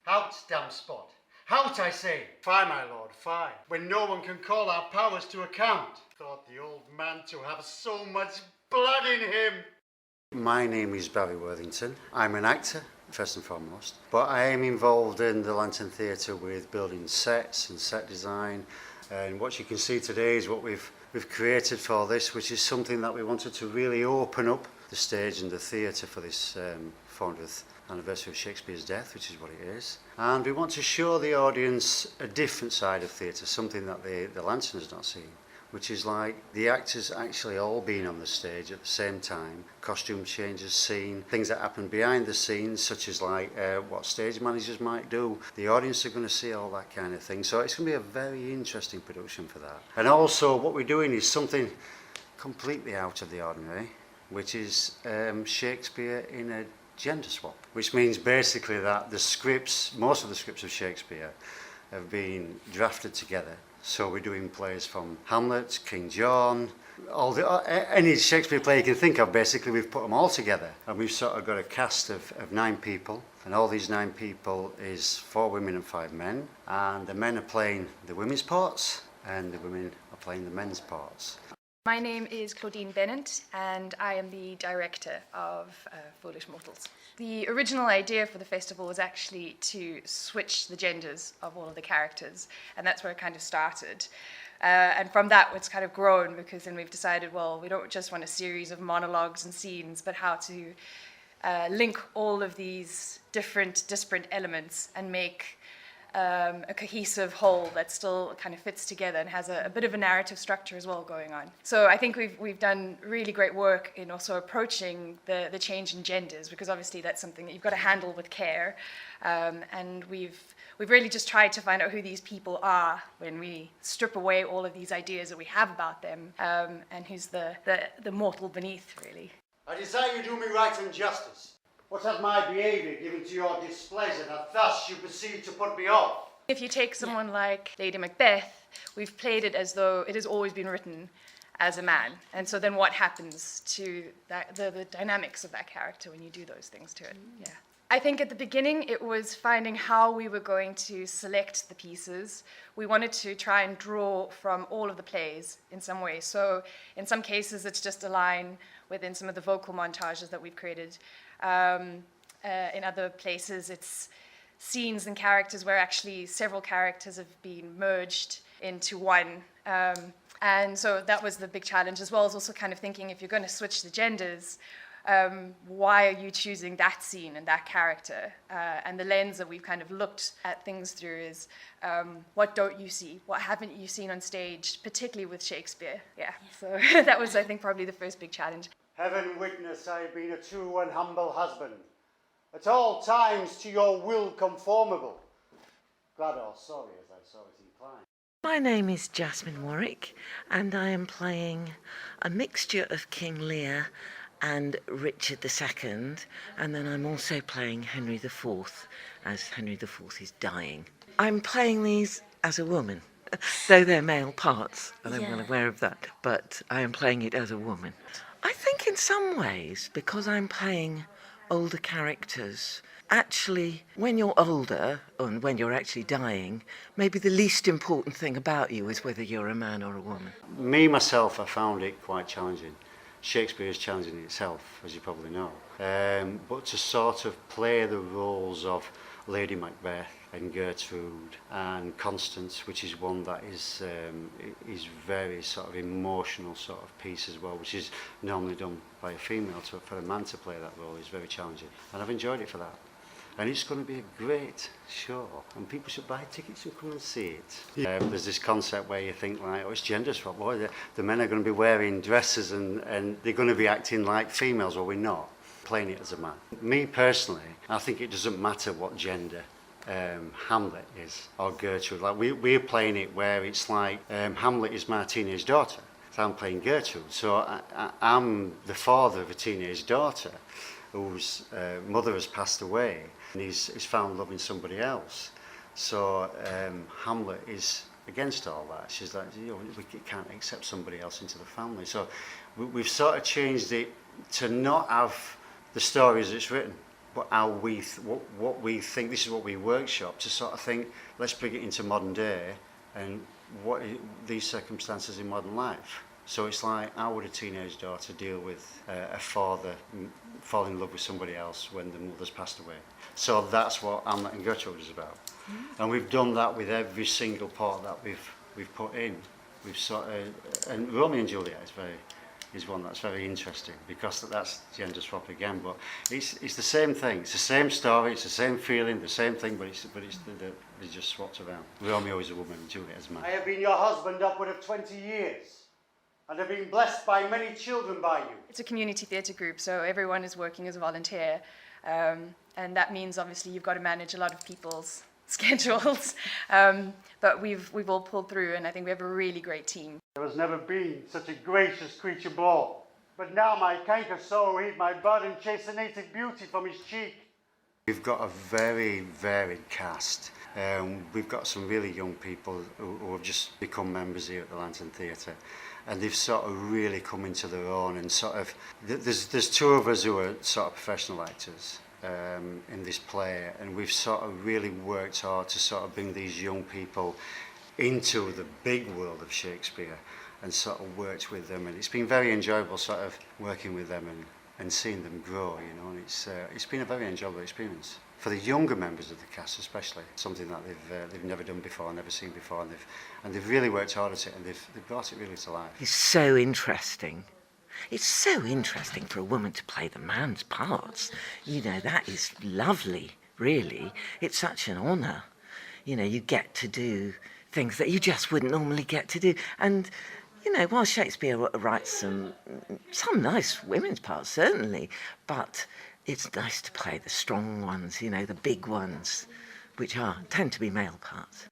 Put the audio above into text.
Out, damn spot. Out, I say. Fie, my lord, fie. When no one can call our powers to account. Thought the old man to have so much blood in him. My name is Barry Worthington. I'm an actor, first and foremost, but I am involved in the Lantern Theatre with building sets and set design. And what you can see today is what we've created for this, which is something that we wanted to really open up the stage and the theatre for this 400th anniversary of Shakespeare's death, which is what it is. And we want to show the audience a different side of theatre, something that the Lantern has not seen, which is like the actors actually all being on the stage at the same time, costume changes, scene, things that happen behind the scenes, such as like what stage managers might do. The audience are going to see all that kind of thing. So it's going to be a very interesting production for that. And also what we're doing is something completely out of the ordinary, which is Shakespeare in a gender swap, which means basically that the scripts, most of the scripts of Shakespeare have been drafted together. So we're doing plays from Hamlet, King John, any Shakespeare play you can think of, basically we've put them all together. And we've sort of got a cast of 9 people, and all these 9 people is 4 women and 5 men. And the men are playing the women's parts, and the women are playing the men's parts. My name is Claudine Bennett, and I am the director of Foolish Mortals. The original idea for the festival was actually to switch the genders of all of the characters, and that's where it kind of started. And from that, it's kind of grown, because then we've decided, well, we don't just want a series of monologues and scenes, but how to link all of these different, disparate elements and make a cohesive whole that still kind of fits together and has a bit of a narrative structure as well going on. So I think we've done really great work in also approaching the change in genders, because obviously that's something that you've got to handle with care. And we've really just tried to find out who these people are when we strip away all of these ideas that we have about them, and who's the mortal beneath, really. I desire you do me right and justice. What has my behaviour given to your displeasure that thus you proceed to put me off? If you take someone like Lady Macbeth, we've played it as though it has always been written as a man. And so then what happens to the dynamics of that character when you do those things to it? Yeah. I think at the beginning it was finding how we were going to select the pieces. We wanted to try and draw from all of the plays in some way. So in some cases it's just a line within some of the vocal montages that we've created. In other places it's scenes and characters where actually several characters have been merged into one. And so that was the big challenge, as well as also kind of thinking, if you're going to switch the genders, why are you choosing that scene and that character? And the lens that we've kind of looked at things through is, what don't you see? What haven't you seen on stage, particularly with Shakespeare? Yeah, so that was, I think, probably the first big challenge. Heaven witness I have been a true and humble husband, at all times to your will conformable, glad or sorry as I saw it incline. My name is Jasmine Warwick, and I am playing a mixture of King Lear and Richard II, and then I'm also playing Henry IV, as Henry IV is dying. I'm playing these as a woman, though they're male parts, and I'm well aware of that, but I am playing it as a woman. I think in some ways, because I'm playing older characters, actually, when you're older, and when you're actually dying, maybe the least important thing about you is whether you're a man or a woman. Me, myself, I found it quite challenging. Shakespeare is challenging itself, as you probably know. But to sort of play the roles of Lady Macbeth and Gertrude and Constance, which is one that is very sort of emotional sort of piece as well, which is normally done by a female. For a man to play that role is very challenging, and I've enjoyed it for that. And it's going to be a great show, and people should buy tickets and come and see it. There's this concept where you think like, oh, it's gender swap. Boy, the men are going to be wearing dresses and they're going to be acting like females, or we're not playing it as a man. Me personally, I think it doesn't matter what gender Hamlet is or Gertrude. Like we're playing it where it's like Hamlet is my teenage daughter, so I'm playing Gertrude. So I'm the father of a teenage daughter whose mother has passed away, and he's found loving somebody else. So Hamlet is against all that. She's like, you know, we can't accept somebody else into the family. So we've sort of changed it to not have the story as it's written. but how what we think, this is what we workshop to sort of think, let's bring it into modern day and these circumstances in modern life. So it's like, how would a teenage daughter deal with a father falling in love with somebody else when the mother's passed away? So that's what Hamlet and Gertrude is about. And we've done that with every single part that we've put in. We've sort of, and Romeo and Juliet is one that's very interesting because that's gender swap again. But it's the same thing. It's the same story. It's the same feeling. The same thing. But they just swapped around. Romeo is a woman, and Juliet is a man. I have been your husband upward of 20 years, and have been blessed by many children by you. It's a community theatre group, so everyone is working as a volunteer, and that means obviously you've got to manage a lot of people's schedules. But we've all pulled through, and I think we have a really great team. There has never been such a gracious creature born. But now my canker soul will eat my bud and chase the native beauty from his cheek. We've got a very varied cast. We've got some really young people who have just become members here at the Lantern Theatre, and they've sort of really come into their own. And sort of, there's two of us who are sort of professional actors in this play, and we've sort of really worked hard to sort of bring these young people into the big world of Shakespeare and sort of worked with them, and it's been very enjoyable sort of working with them and seeing them grow, you know, and it's been a very enjoyable experience. For the younger members of the cast especially, something that they've never done before, never seen before, and they've really worked hard at it, and they've brought it really to life. It's so interesting. It's so interesting for a woman to play the man's parts. You know, that is lovely, really. It's such an honour. You know, you get to do things that you just wouldn't normally get to do. And, you know, while Shakespeare writes some nice women's parts, certainly, but it's nice to play the strong ones, you know, the big ones, which tend to be male parts.